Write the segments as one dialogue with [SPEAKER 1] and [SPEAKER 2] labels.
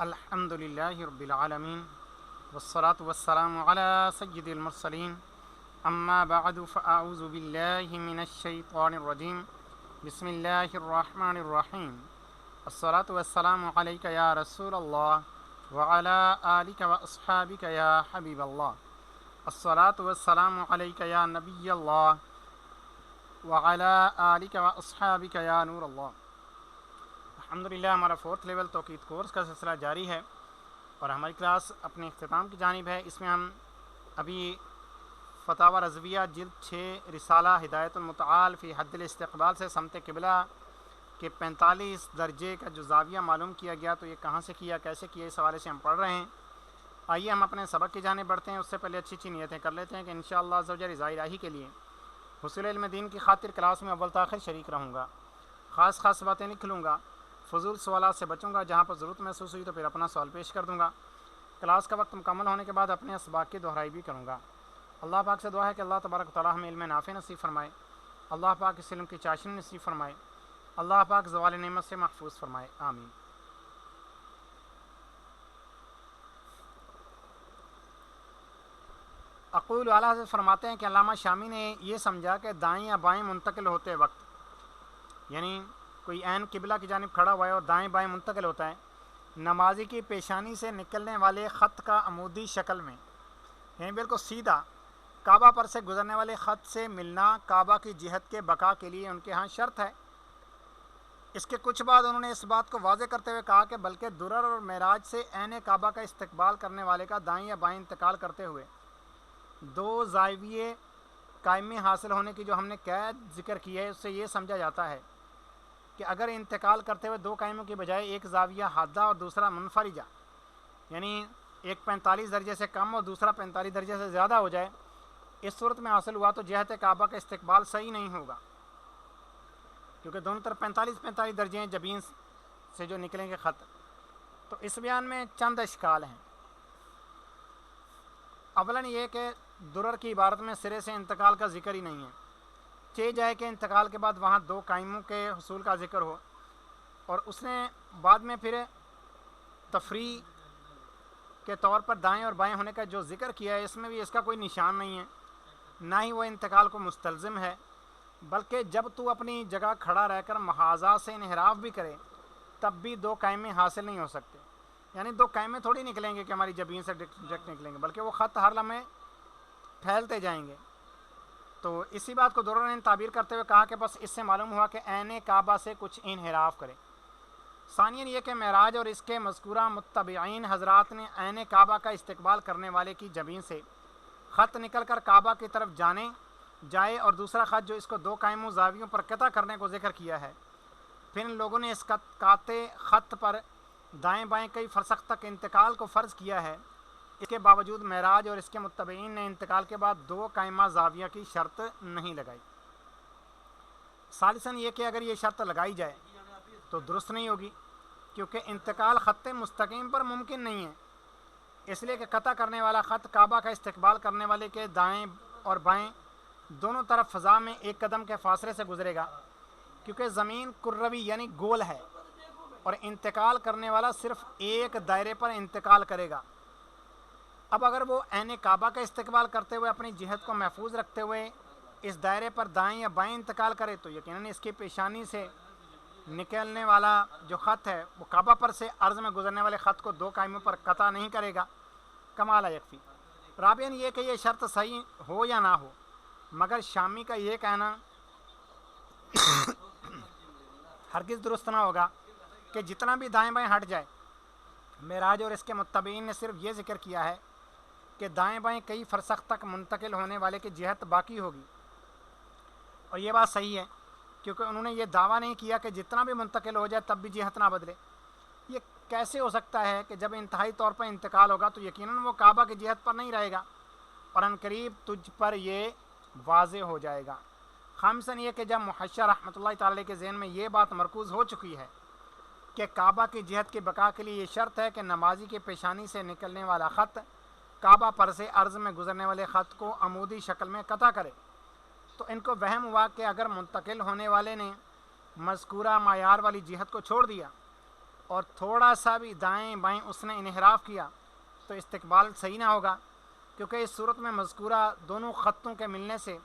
[SPEAKER 1] الحمد للہ رب العالمین والصلاة والسلام علی سید المرسلین اما بعد فاعوذ باللہ من الشیطان الرجیم بسم اللہ الرحمن الرحیم الصلاة والسلام علیک یا رسول اللہ وعلی آلک واصحابک یا حبیب اللہ الصلاة والسلام علیک یا نبی اللہ وعلی آلک واصحابک یا نور اللہ۔ الحمدللہ ہمارا 4th لیول توقید کورس کا سلسلہ جاری ہے اور ہماری کلاس اپنے اختتام کی جانب ہے۔ اس میں ہم ابھی فتاوی رضویہ جلد 6 رسالہ ہدایت المتعال فی حد الاستقبال سے سمت قبلہ کے 45 درجے کا جو زاویہ معلوم کیا گیا، تو یہ کہاں سے کیا، کیسے کیا، اس حوالے سے ہم پڑھ رہے ہیں۔ آئیے ہم اپنے سبق کی جانب بڑھتے ہیں۔ اس سے پہلے اچھی نیتیں کر لیتے ہیں کہ انشاءاللہ عز و جل رضا الہی کے لیے حصول علم دین کی خاطر کلاس میں اول تاخیر شریک رہوں گا، خاص باتیں لکھ لوں گا، فضول سوالات سے بچوں گا، جہاں پر ضرورت محسوس ہوئی تو پھر اپنا سوال پیش کر دوں گا۔ کلاس کا وقت مکمل ہونے کے بعد اپنے اسباق کی دہرائی بھی کروں گا۔ اللہ پاک سے دعا ہے کہ اللہ تبارک و تعالی ہمیں علم نافع نصیب فرمائے، اللہ پاک اس علم کی چاشنی نصیب فرمائے، اللہ پاک زوال نعمت سے محفوظ فرمائے، آمین۔ اقول اعلیٰ حضرت فرماتے ہیں کہ علامہ شامی نے یہ سمجھا کہ دائیں یا بائیں منتقل ہوتے وقت، یعنی کوئی عین قبلہ کی جانب کھڑا ہوا ہے اور دائیں بائیں منتقل ہوتا ہے، نمازی کی پیشانی سے نکلنے والے خط کا عمودی شکل میں، یعنی بالکل سیدھا کعبہ پر سے گزرنے والے خط سے ملنا کعبہ کی جہت کے بقا کے لیے ان کے ہاں شرط ہے۔ اس کے کچھ بعد انہوں نے اس بات کو واضح کرتے ہوئے کہا کہ بلکہ درر اور معراج سے عین کعبہ کا استقبال کرنے والے کا دائیں یا بائیں انتقال کرتے ہوئے 2 زاویے قائمی حاصل ہونے کی جو ہم نے قید ذکر کی ہے، اس سے یہ سمجھا جاتا ہے کہ اگر انتقال کرتے ہوئے 2 قائموں کی بجائے ایک زاویہ حادہ اور دوسرا منفرجہ، یعنی ایک 45 درجے سے کم اور دوسرا 45 درجے سے زیادہ ہو جائے، اس صورت میں حاصل ہوا تو جہت کعبہ کا استقبال صحیح نہیں ہوگا، کیونکہ دونوں طرف 45 درجے ہیں جبین سے جو نکلیں گے خط۔ تو اس بیان میں چند اشکال ہیں۔ اولاً یہ کہ درر کی عبارت میں سرے سے انتقال کا ذکر ہی نہیں ہے، چاہے جائے کہ انتقال کے بعد وہاں 2 قائموں کے حصول کا ذکر ہو، اور اس نے بعد میں پھر تفریح کے طور پر دائیں اور بائیں ہونے کا جو ذکر کیا ہے، اس میں بھی اس کا کوئی نشان نہیں ہے، نہ ہی وہ انتقال کو مستلزم ہے، بلکہ جب تو اپنی جگہ کھڑا رہ کر محاذہ سے انحراف بھی کرے تب بھی 2 قائمیں حاصل نہیں ہو سکتے، یعنی 2 قائمیں تھوڑی نکلیں گے کہ ہماری جبین سے ڈائریکٹ نکلیں گے، بلکہ وہ خط ہر لمحے پھیلتے جائیں گے۔ تو اسی بات کو درر نے تعبیر کرتے ہوئے کہا کہ بس اس سے معلوم ہوا کہ عین کعبہ سے کچھ انحراف کرے۔ ثانیاً یہ کہ معراج اور اس کے مذکورہ متبعین حضرات نے عین کعبہ کا استقبال کرنے والے کی جبین سے خط نکل کر کعبہ کی طرف جائے اور دوسرا خط جو اس کو 2 قائموں زاویوں پر قطع کرنے کو ذکر کیا ہے، پھر ان لوگوں نے اس قاطع خط پر دائیں بائیں کئی فرسخ تک انتقال کو فرض کیا ہے۔ اس کے باوجود معراج اور اس کے متبعین نے انتقال کے بعد 2 قائمہ زاویہ کی شرط نہیں لگائی۔ ثالثاً یہ کہ اگر یہ شرط لگائی جائے تو درست نہیں ہوگی، کیونکہ انتقال خط مستقیم پر ممکن نہیں ہے، اس لیے کہ قطع کرنے والا خط کعبہ کا استقبال کرنے والے کے دائیں اور بائیں دونوں طرف فضا میں 1 قدم کے فاصلے سے گزرے گا، کیونکہ زمین کروی یعنی گول ہے اور انتقال کرنے والا صرف ایک دائرے پر انتقال کرے گا۔ اب اگر وہ عین کعبہ کا استقبال کرتے ہوئے اپنی جہت کو محفوظ رکھتے ہوئے اس دائرے پر دائیں یا بائیں انتقال کرے تو یقیناً اس کی پیشانی سے نکلنے والا جو خط ہے وہ کعبہ پر سے عرض میں گزرنے والے خط کو 2 قائموں پر قطع نہیں کرے گا، کما لا یکفی۔ رابعاً یہ کہ یہ شرط صحیح ہو یا نہ ہو، مگر شامی کا یہ کہنا ہرگز درست نہ ہوگا کہ جتنا بھی دائیں بائیں ہٹ جائے، معراج اور اس کے متبعین نے صرف یہ ذکر کیا ہے کہ دائیں بائیں کئی فرسخ تک منتقل ہونے والے کی جہت باقی ہوگی، اور یہ بات صحیح ہے، کیونکہ انہوں نے یہ دعویٰ نہیں کیا کہ جتنا بھی منتقل ہو جائے تب بھی جہت نہ بدلے۔ یہ کیسے ہو سکتا ہے کہ جب انتہائی طور پر انتقال ہوگا تو یقیناً وہ کعبہ کی جہت پر نہیں رہے گا، اور عنقریب تجھ پر یہ واضح ہو جائے گا۔ خامساً یہ کہ جب محشر رحمۃ اللہ تعالی کے ذہن میں یہ بات مرکوز ہو چکی ہے کہ کعبہ کی جہت کی بقا کے لیے یہ شرط ہے کہ نمازی کی پیشانی سے نکلنے والا خط کعبہ پر سے عرض میں گزرنے والے خط کو عمودی شکل میں قطع کرے، تو ان کو وہم ہوا کہ اگر منتقل ہونے والے نے مذکورہ معیار والی جہت کو چھوڑ دیا اور تھوڑا سا بھی دائیں بائیں اس نے انحراف کیا تو استقبال صحیح نہ ہوگا، کیونکہ اس صورت میں مذکورہ دونوں خطوں کے ملنے سے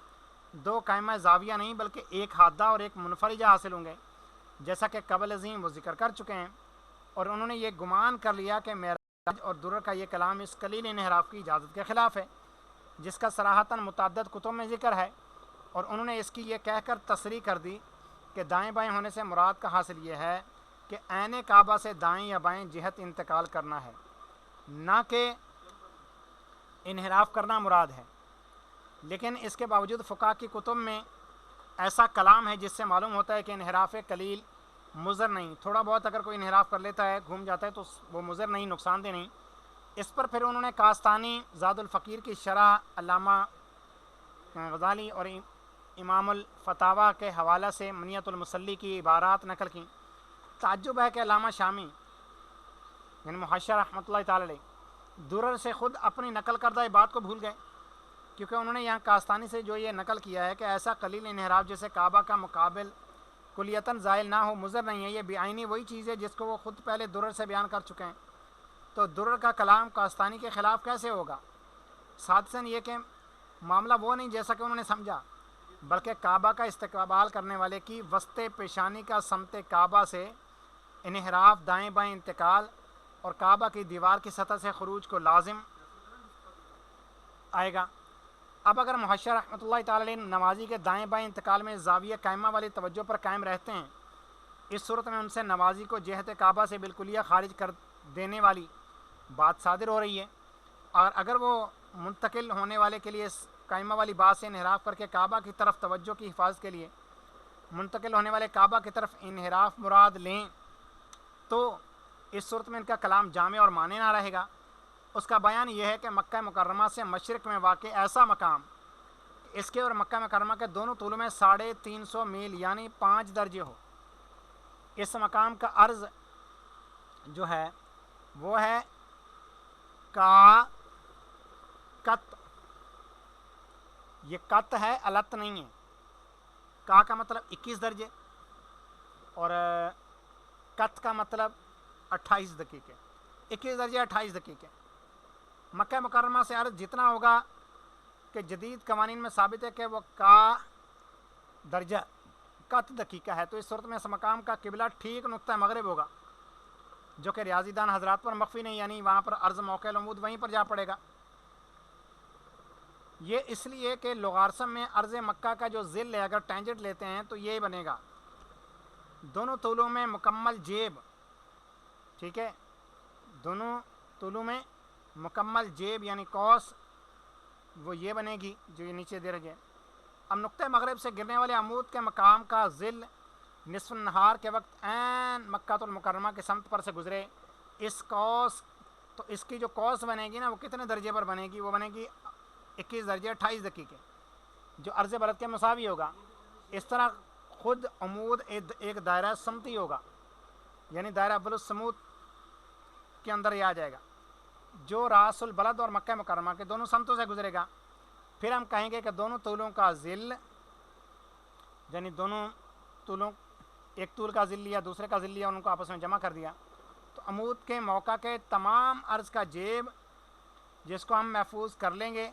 [SPEAKER 1] دو قائمہ زاویہ نہیں بلکہ ایک حادہ اور ایک منفرجہ حاصل ہوں گے، جیسا کہ قبل عظیم وہ ذکر کر چکے ہیں۔ اور انہوں نے یہ گمان کر لیا کہ معراج اور درر کا یہ کلام اس قلیل انحراف کی اجازت کے خلاف ہے، جس کا صراحتاً متعدد کتب میں ذکر ہے، اور انہوں نے اس کی یہ کہہ کر تصریح کر دی کہ دائیں بائیں ہونے سے مراد کا حاصل یہ ہے کہ عین کعبہ سے دائیں یا بائیں جہت انتقال کرنا ہے، نہ کہ انحراف کرنا مراد ہے۔ لیکن اس کے باوجود فقہ کی کتب میں ایسا کلام ہے جس سے معلوم ہوتا ہے کہ انحراف قلیل مضر نہیں، تھوڑا بہت اگر کوئی انحراف کر لیتا ہے، گھوم جاتا ہے، تو وہ مضر نہیں، نقصان دہ نہیں۔ اس پر پھر انہوں نے کاستانی زاد الفقیر کی شرح علامہ غزالی اور امام الفتاویٰ کے حوالہ سے منیت المصلی کی عبارات نقل کی۔ تعجب ہے کہ علامہ شامی یعنی محشر رحمۃ اللہ تعالی علیہ درر سے خود اپنی نقل کردہ بات کو بھول گئے، کیونکہ انہوں نے یہاں کاستانی سے جو یہ نقل کیا ہے کہ ایسا قلیل انحراف جیسے کعبہ کا مقابل کلیتاً زائل نہ ہو مضر نہیں ہے، یہ بعینی وہی چیز ہے جس کو وہ خود پہلے درر سے بیان کر چکے ہیں، تو درر کا کلام کاستانی کے خلاف کیسے ہوگا؟ سادساً یہ کہ معاملہ وہ نہیں جیسا کہ انہوں نے سمجھا، بلکہ کعبہ کا استقبال کرنے والے کی وسط پیشانی کا سمت کعبہ سے انحراف، دائیں بائیں انتقال اور کعبہ کی دیوار کی سطح سے خروج کو لازم آئے گا۔ اب اگر محشر رحمۃ اللہ تعالی علیہ نمازی کے دائیں بائیں انتقال میں زاویہ قائمہ والی توجہ پر قائم رہتے ہیں، اس صورت میں ان سے نمازی کو جہت کعبہ سے بالکلیہ خارج کر دینے والی بات صادر ہو رہی ہے، اور اگر وہ منتقل ہونے والے کے لیے اس قائمہ والی بات سے انحراف کر کے کعبہ کی طرف توجہ کی حفاظت کے لیے منتقل ہونے والے کعبہ کی طرف انحراف مراد لیں تو اس صورت میں ان کا کلام جامع اور معنی نہ رہے گا۔ اس کا بیان یہ ہے کہ مکہ مکرمہ سے مشرق میں واقع ایسا مقام، اس کے اور مکہ مکرمہ کے دونوں طولوں میں 350 میل یعنی 5 درجے ہو۔ اس مقام کا عرض جو ہے وہ ہے کت، یہ کت ہے، الت نہیں ہے۔ کا مطلب 21 درجے اور کت کا مطلب 28 دقیقے، 21 درجے 28 دقیقے۔ مکہ مکرمہ سے عرض جتنا ہوگا کہ جدید قوانین میں ثابت ہے کہ وہ کا درجہ کت دقیقہ ہے، تو اس صورت میں اس مقام کا قبلہ ٹھیک نقطہ مغرب ہوگا، جو کہ ریاضی دان حضرات پر مخفی نہیں، یعنی وہاں پر عرض موقع العمود وہیں پر جا پڑے گا۔ یہ اس لیے کہ لغارسم میں عرض مکہ کا جو ذل ہے اگر ٹینجنٹ لیتے ہیں تو یہ بنے گا دونوں طولوں میں مکمل جیب، ٹھیک ہے، دونوں طولوں میں مکمل جیب یعنی قوس، وہ یہ بنے گی جو یہ نیچے دے رہے۔ اب نقطہ مغرب سے گرنے والے عمود کے مقام کا ذل نصف النہار کے وقت عین مکہ المکرمہ کے سمت پر سے گزرے، اس قوس، تو اس کی جو قوس بنے گی نا وہ کتنے درجے پر بنے گی؟ وہ بنے گی 21 درجے 28 دقیقے، جو عرض بلد کے مساوی ہوگا۔ اس طرح خود عمود ایک دائرہ سمتی ہوگا، یعنی دائرہ اول السمود کے اندر ہی آ جائے گا، جو راس البلد اور مکہ مکرمہ کے دونوں سمتوں سے گزرے گا۔ پھر ہم کہیں گے کہ دونوں طولوں کا ذل، یعنی دونوں طولوں، ایک طول کا ذل لیا دوسرے کا ذل لیا، ان کو آپس میں جمع کر دیا، تو عمود کے موقع کے تمام عرض کا جیب جس کو ہم محفوظ کر لیں گے،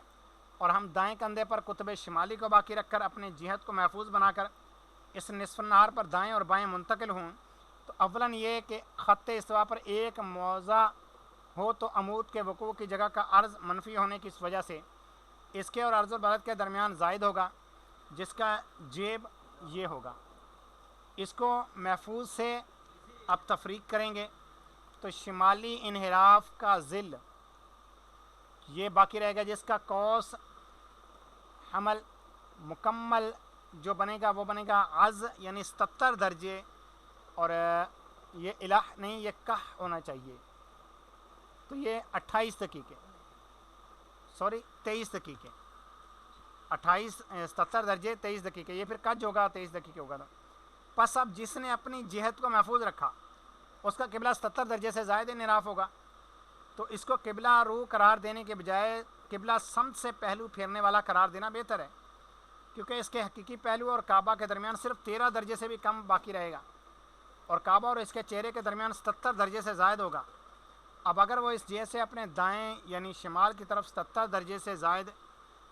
[SPEAKER 1] اور ہم دائیں کندھے پر قطب شمالی کو باقی رکھ کر اپنے جہت کو محفوظ بنا کر اس نصف النہار پر دائیں اور بائیں منتقل ہوں، تو اولاً یہ کہ خط استوا پر ایک موضع ہو تو عمود کے وقوع کی جگہ کا عرض منفی ہونے کی وجہ سے اس کے اور عرض البلد کے درمیان زائد ہوگا، جس کا جیب یہ ہوگا۔ اس کو محفوظ سے اب تفریق کریں گے تو شمالی انحراف کا ذل یہ باقی رہے گا، جس کا قوس حمل مکمل جو بنے گا وہ بنے گا عز یعنی 77 درجے، اور یہ الہ نہیں، یہ کح ہونا چاہیے، تو یہ 28 دقیقے، سوری 23 دقیقے، 77 درجے 23 دقیقے، یہ پھر کج ہوگا 23 دقیقے ہوگا۔ پس اب جس نے اپنی جہت کو محفوظ رکھا اس کا قبلہ 77 درجے سے زائد انحراف ہوگا، تو اس کو قبلہ رو قرار دینے کے بجائے قبلہ سمت سے پہلو پھیرنے والا قرار دینا بہتر ہے، کیونکہ اس کے حقیقی پہلو اور کعبہ کے درمیان صرف 13 درجے سے بھی کم باقی رہے گا۔ اور کعبہ اور اس کے چہرے کے درمیان 77 درجے سے زائد ہوگا۔ اب اگر وہ اس جہت سے اپنے دائیں یعنی شمال کی طرف 77 درجے سے زائد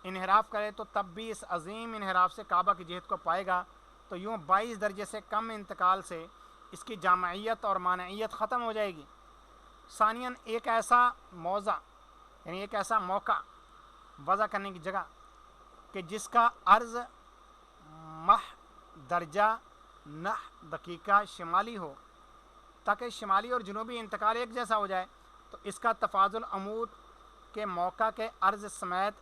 [SPEAKER 1] انحراف کرے تو تب بھی اس عظیم انحراف سے کعبہ کی جہت کو پائے گا، تو یوں 22 درجے سے کم انتقال سے اس کی جامعیت اور مانعیت ختم ہو جائے گی۔ ثانیاً ایک ایسا موضع یعنی ایک ایسا موقع وضع کرنے کی جگہ کہ جس کا عرض مح درجہ نہ دقیقہ شمالی ہو تاکہ شمالی اور جنوبی انتقال ایک جیسا ہو جائے، تو اس کا تفاضل عمود کے موقع کے عرض سمیت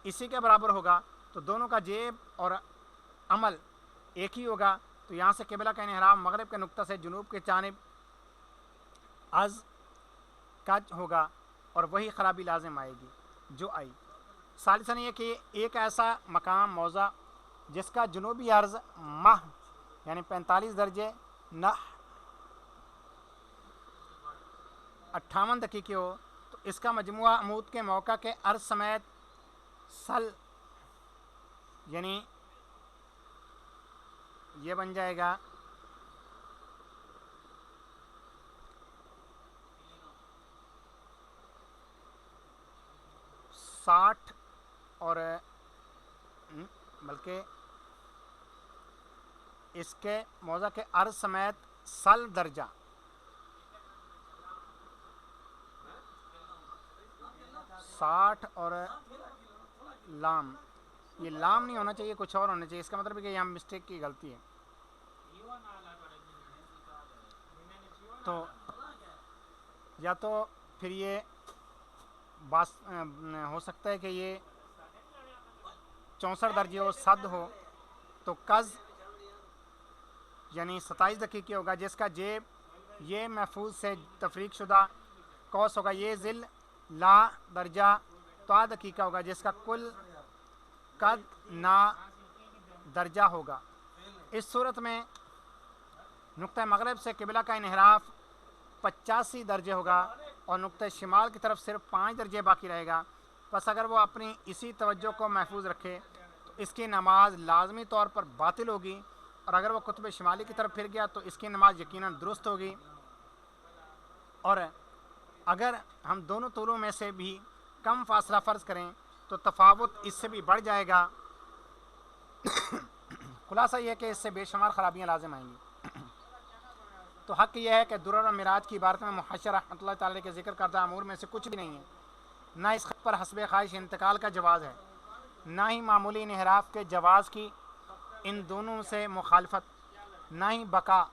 [SPEAKER 1] اسی کے برابر ہوگا، تو دونوں کا جیب اور عمل ایک ہی ہوگا۔ تو یہاں سے قبلہ کا انحراف مغرب کے نقطہ سے جنوب کی جانب از کج ہوگا اور وہی خرابی لازم آئے گی جو آئی۔ ثالثاً یہ کہ ایک ایسا مقام موضع جس کا جنوبی عرض مح یعنی 45 درجے نہ 58 دقیقے ہو، تو اس کا مجموعہ عمود کے موقع کے عرض سمیت سل یعنی یہ بن جائے گا 60 اور بلکہ اس کے موضع کے عرض سمیت سل درجہ 60 اور لام، یہ لام نہیں ہونا چاہیے، کچھ اور ہونا چاہیے، اس کا مطلب ہے کہ یہاں مسٹیک کی غلطی ہے۔ تو یا تو پھر یہ ہو سکتا ہے کہ یہ 64 درجے ہو، صد ہو، تو کز یعنی 27 دقیقے ہوگا جس کا جیب یہ محفوظ سے تفریق شدہ کوس ہوگا، یہ ذل لا درجہ تو دقیقہ ہوگا جس کا کل قد نا درجہ ہوگا۔ اس صورت میں نقطہ مغرب سے قبلہ کا انحراف 85 درجے ہوگا اور نقطہ شمال کی طرف صرف 5 درجے باقی رہے گا۔ پس اگر وہ اپنی اسی توجہ کو محفوظ رکھے تو اس کی نماز لازمی طور پر باطل ہوگی، اور اگر وہ قطب شمالی کی طرف پھر گیا تو اس کی نماز یقیناً درست ہوگی۔ اور اگر ہم دونوں طولوں میں سے بھی کم فاصلہ فرض کریں تو تفاوت اس سے بھی بڑھ جائے گا۔ خلاصہ یہ ہے کہ اس سے بے شمار خرابیاں لازم آئیں گی۔ تو حق یہ ہے کہ درر و معراج کی عبارت میں محشر رحمۃ اللہ تعالی کے ذکر کردہ امور میں سے کچھ بھی نہیں ہے، نہ اس خط پر حسب خواہش انتقال کا جواز ہے، نہ ہی معمولی انحراف کے جواز کی ان دونوں سے مخالفت، نہ ہی بقا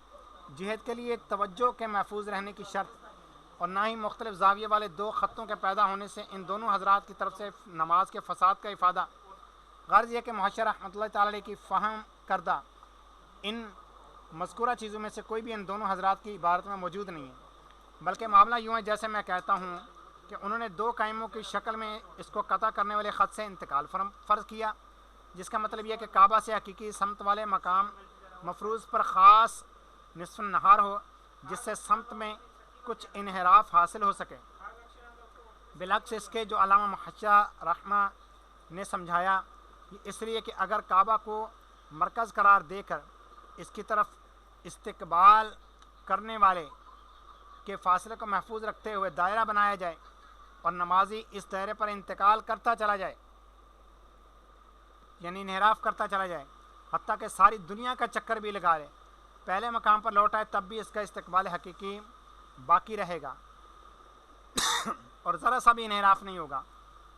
[SPEAKER 1] جہت کے لیے توجہ کے محفوظ رہنے کی شرط، اور نہ ہی مختلف زاویے والے دو خطوں کے پیدا ہونے سے ان دونوں حضرات کی طرف سے نماز کے فساد کا افادہ۔ غرض یہ کہ محشر رحمۃ اللہ تعالی کی فہم کردہ ان مذکورہ چیزوں میں سے کوئی بھی ان دونوں حضرات کی عبارت میں موجود نہیں ہے، بلکہ معاملہ یوں ہے جیسے میں کہتا ہوں کہ انہوں نے دو قائموں کی شکل میں اس کو قطع کرنے والے خط سے انتقال فرض کیا، جس کا مطلب یہ کہ کعبہ سے حقیقی سمت والے مقام مفروض پر خاص نصف النہار ہو جس سے سمت میں کچھ انحراف حاصل ہو سکے، بالعکس اس کے جو علامہ محشر رحمہ نے سمجھایا، اس لیے کہ اگر کعبہ کو مرکز قرار دے کر اس کی طرف استقبال کرنے والے کے فاصلے کو محفوظ رکھتے ہوئے دائرہ بنایا جائے اور نمازی اس دائرے پر انتقال کرتا چلا جائے یعنی انحراف کرتا چلا جائے حتیٰ کہ ساری دنیا کا چکر بھی لگا لے، پہلے مقام پر لوٹ آئے، تب بھی اس کا استقبال حقیقی باقی رہے گا اور ذرا سا بھی انحراف نہیں ہوگا۔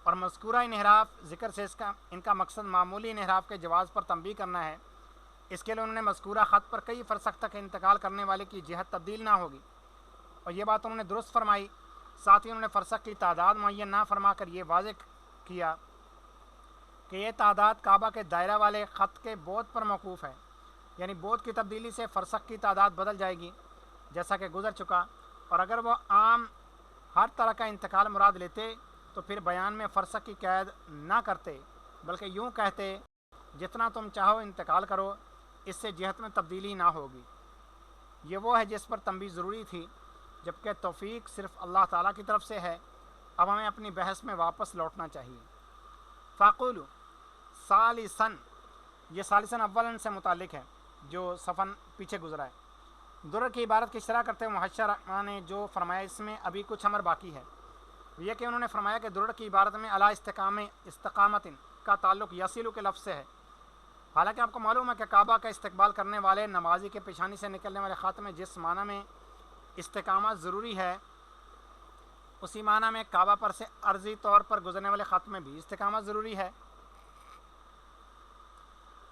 [SPEAKER 1] اور مذکورہ انحراف ذکر سے ان کا مقصد معمولی انحراف کے جواز پر تنبیہ کرنا ہے۔ اس کے لیے انہوں نے مذکورہ خط پر کئی فرسخ تک انتقال کرنے والے کی جہت تبدیل نہ ہوگی، اور یہ بات انہوں نے درست فرمائی۔ ساتھ ہی انہوں نے فرسخ کی تعداد معین نہ فرما کر یہ واضح کیا کہ یہ تعداد کعبہ کے دائرہ والے خط کے بعد پر موقوف ہے، یعنی بعد کی تبدیلی سے فرسخ کی تعداد بدل جائے گی جیسا کہ گزر چکا، اور اگر وہ عام ہر طرح کا انتقال مراد لیتے تو پھر بیان میں فرسخ کی قید نہ کرتے، بلکہ یوں کہتے جتنا تم چاہو انتقال کرو، اس سے جہت میں تبدیلی نہ ہوگی۔ یہ وہ ہے جس پر تنبیہ ضروری تھی، جبکہ توفیق صرف اللہ تعالیٰ کی طرف سے ہے۔ اب ہمیں اپنی بحث میں واپس لوٹنا چاہیے۔ فاقول ثالثاً، یہ ثالثاً اولن سے متعلق ہے جو صفن پیچھے گزرا ہے۔ درر کی عبارت کی شرح کرتے ہوئے محشر رحمان نے جو فرمایا اس میں ابھی کچھ امر باقی ہے، یہ کہ انہوں نے فرمایا کہ درر کی عبارت میں علی استقامت کا تعلق یسیلو کے لفظ سے ہے۔ حالانکہ آپ کو معلوم ہے کہ کعبہ کا استقبال کرنے والے نمازی کے پیشانی سے نکلنے والے خط میں جس معنی میں استقامت ضروری ہے، اسی معنی میں کعبہ پر سے عرضی طور پر گزرنے والے خط میں بھی استقامت ضروری ہے،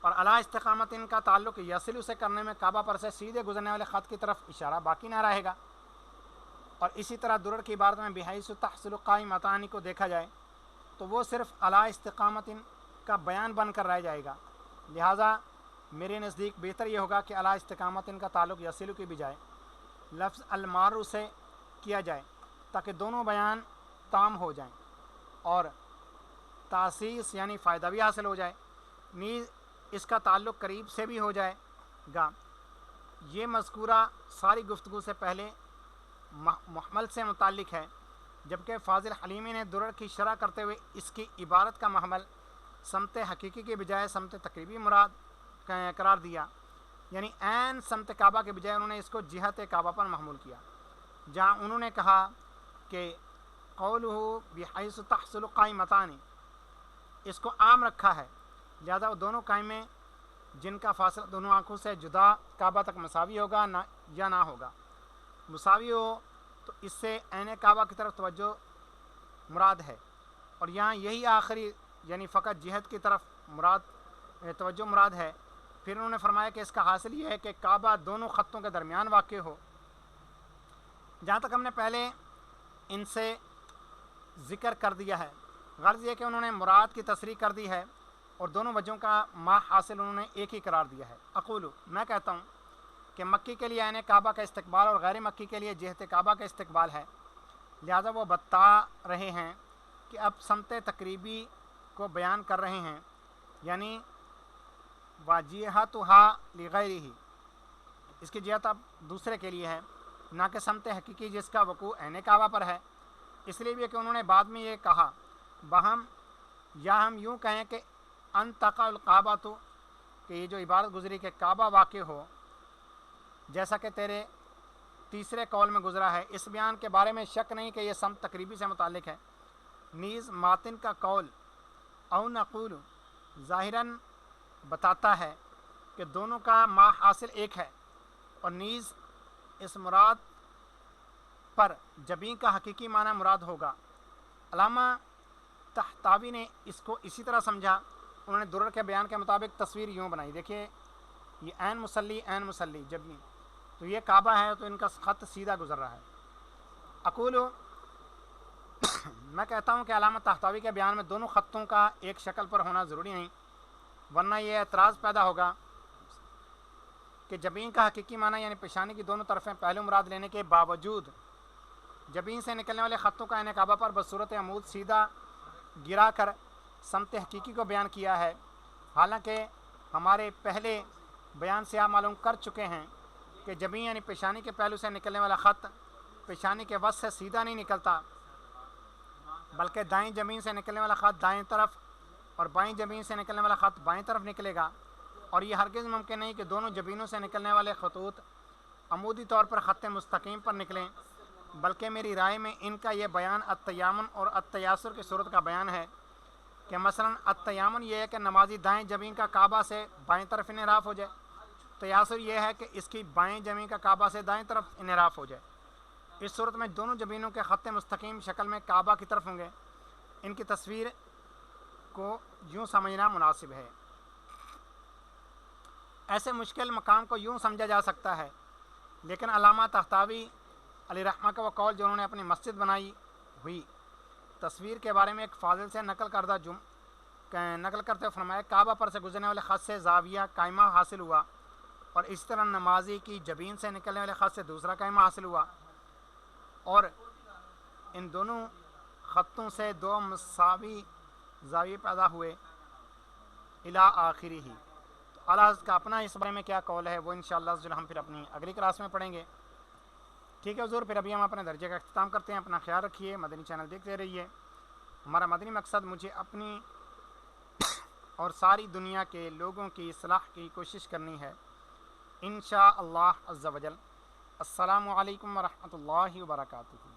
[SPEAKER 1] اور علی استقامت ان کا تعلق یسلو سے کرنے میں کعبہ پر سے سیدھے گزرنے والے خط کی طرف اشارہ باقی نہ رہے گا۔ اور اسی طرح درر کی عبارت میں بحیث تحصل قائمتان کو دیکھا جائے تو وہ صرف علی استقامت کا بیان بن کر رہ جائے گا، لہٰذا میرے نزدیک بہتر یہ ہوگا کہ علی استقامت کا تعلق یسلو کی بجائے لفظ المارو سے کیا جائے تاکہ دونوں بیان تام ہو جائیں اور تاسیس یعنی فائدہ بھی حاصل ہو جائے، نیز اس کا تعلق قریب سے بھی ہو جائے گا۔ یہ مذکورہ ساری گفتگو سے پہلے محمل سے متعلق ہے، جبکہ فاضل حلیمی نے درر کی شرح کرتے ہوئے اس کی عبارت کا محمل سمت حقیقی کے بجائے سمت تقریبی مراد قرار دیا، یعنی عین سمت کعبہ کے بجائے انہوں نے اس کو جہت کعبہ پر محمول کیا، جہاں انہوں نے کہا کہ قولہ بحیث تحصل قائمتان اس کو عام رکھا ہے، لہذا وہ دونوں قائمیں جن کا فاصلہ دونوں آنکھوں سے جدا کعبہ تک مساوی ہوگا یا نہ ہوگا، مساوی ہو تو اس سے عین کعبہ کی طرف توجہ مراد ہے، اور یہاں یہی آخری یعنی فقط جہت کی طرف توجہ مراد ہے۔ پھر انہوں نے فرمایا کہ اس کا حاصل یہ ہے کہ کعبہ دونوں خطوں کے درمیان واقع ہو۔ جہاں تک ہم نے پہلے ان سے ذکر کر دیا ہے، غرض یہ کہ انہوں نے مراد کی تصریح کر دی ہے اور دونوں وجہوں کا ما حاصل انہوں نے ایک ہی قرار دیا ہے۔ اقول میں کہتا ہوں کہ مکی کے لیے عین کعبہ کا استقبال اور غیر مکی کے لیے جہت کعبہ کا استقبال ہے، لہذا وہ بتا رہے ہیں کہ اب سمت تقریبی کو بیان کر رہے ہیں، یعنی واجہتها لغیرہ، اس کی جہت اب دوسرے کے لیے ہے، نہ کہ سمت حقیقی جس کا وقوع عین کعبہ پر ہے۔ اس لیے بھی کہ انہوں نے بعد میں یہ کہا بہم یا ہم یوں کہیں کہ ان تقع الکعبہ تو، کہ یہ جو عبارت گزری کہ کعبہ واقع ہو، جیسا کہ تیرے تیسرے قول میں گزرا ہے، اس بیان کے بارے میں شک نہیں کہ یہ سمت تقریبی سے متعلق ہے۔ نیز ماتن کا قول او نقول ظاہراً بتاتا ہے کہ دونوں کا ما حاصل ایک ہے، اور نیز اس مراد پر جبین کا حقیقی معنی مراد ہوگا۔ علامہ طحطاوی نے اس کو اسی طرح سمجھا، انہوں نے درر کے بیان کے مطابق تصویر یوں بنائی، دیکھیے یہ عین مسلی جبین، تو یہ کعبہ ہے تو ان کا خط سیدھا گزر رہا ہے۔ اقول میں کہتا ہوں کہ علامہ طحطاوی کے بیان میں دونوں خطوں کا ایک شکل پر ہونا ضروری نہیں، ورنہ یہ اعتراض پیدا ہوگا کہ جبین کا حقیقی معنی یعنی پیشانی کی دونوں طرفیں پہلو مراد لینے کے باوجود جبین سے نکلنے والے خطوں کا عین کعبہ پر بصورت عمود سیدھا گرا کر سمت حقیقی کو بیان کیا ہے، حالانکہ ہمارے پہلے بیان سے آپ معلوم کر چکے ہیں کہ جبین یعنی پیشانی کے پہلو سے نکلنے والا خط پیشانی کے وسط سے سیدھا نہیں نکلتا، بلکہ دائیں جبین سے نکلنے والا خط دائیں طرف اور بائیں جبین سے نکلنے والا خط بائیں طرف نکلے گا، اور یہ ہرگز ممکن نہیں کہ دونوں جبینوں سے نکلنے والے خطوط عمودی طور پر خط مستقیم پر نکلیں، بلکہ میری رائے میں ان کا یہ بیان التیامن اور التیاسر کی صورت کا بیان ہے کہ مثلا التیامن یہ ہے کہ نمازی دائیں جبین کا کعبہ سے بائیں طرف انحراف ہو جائے، تیاسر یہ ہے کہ اس کی بائیں جبین کا کعبہ سے دائیں طرف انحراف ہو جائے۔ اس صورت میں دونوں جبینوں کے خط مستقیم شکل میں کعبہ کی طرف ہوں گے۔ ان کی تصویر کو یوں سمجھنا مناسب ہے۔ ایسے مشکل مقام کو یوں سمجھا جا سکتا ہے، لیکن علامہ طحطاوی علیہ رحمہ کا وہ قول جو انہوں نے اپنی مسجد بنائی ہوئی تصویر کے بارے میں ایک فاضل سے نقل کرتے ہوئے فرمایا کعبہ پر سے گزرنے والے خط سے زاویہ قائمہ حاصل ہوا، اور اس طرح نمازی کی جبین سے نکلنے والے خط سے دوسرا قائمہ حاصل ہوا، اور ان دونوں خطوں سے دو مساوی زاویے پیدا ہوئے الی آخری ہی۔ تو اعلیٰ حضرت کا اپنا اس بارے میں کیا قول ہے وہ انشاءاللہ ہم پھر اپنی اگلی کلاس میں پڑھیں گے۔ ٹھیک ہے حضور، پھر ابھی ہم اپنے درجے کا اختتام کرتے ہیں۔ اپنا خیال رکھیے، مدنی چینل دیکھتے رہیے۔ ہمارا مدنی مقصد مجھے اپنی اور ساری دنیا کے لوگوں کی اصلاح کی کوشش کرنی ہے، انشاءاللہ عز و جل۔ السلام علیکم ورحمۃ اللہ وبرکاتہ.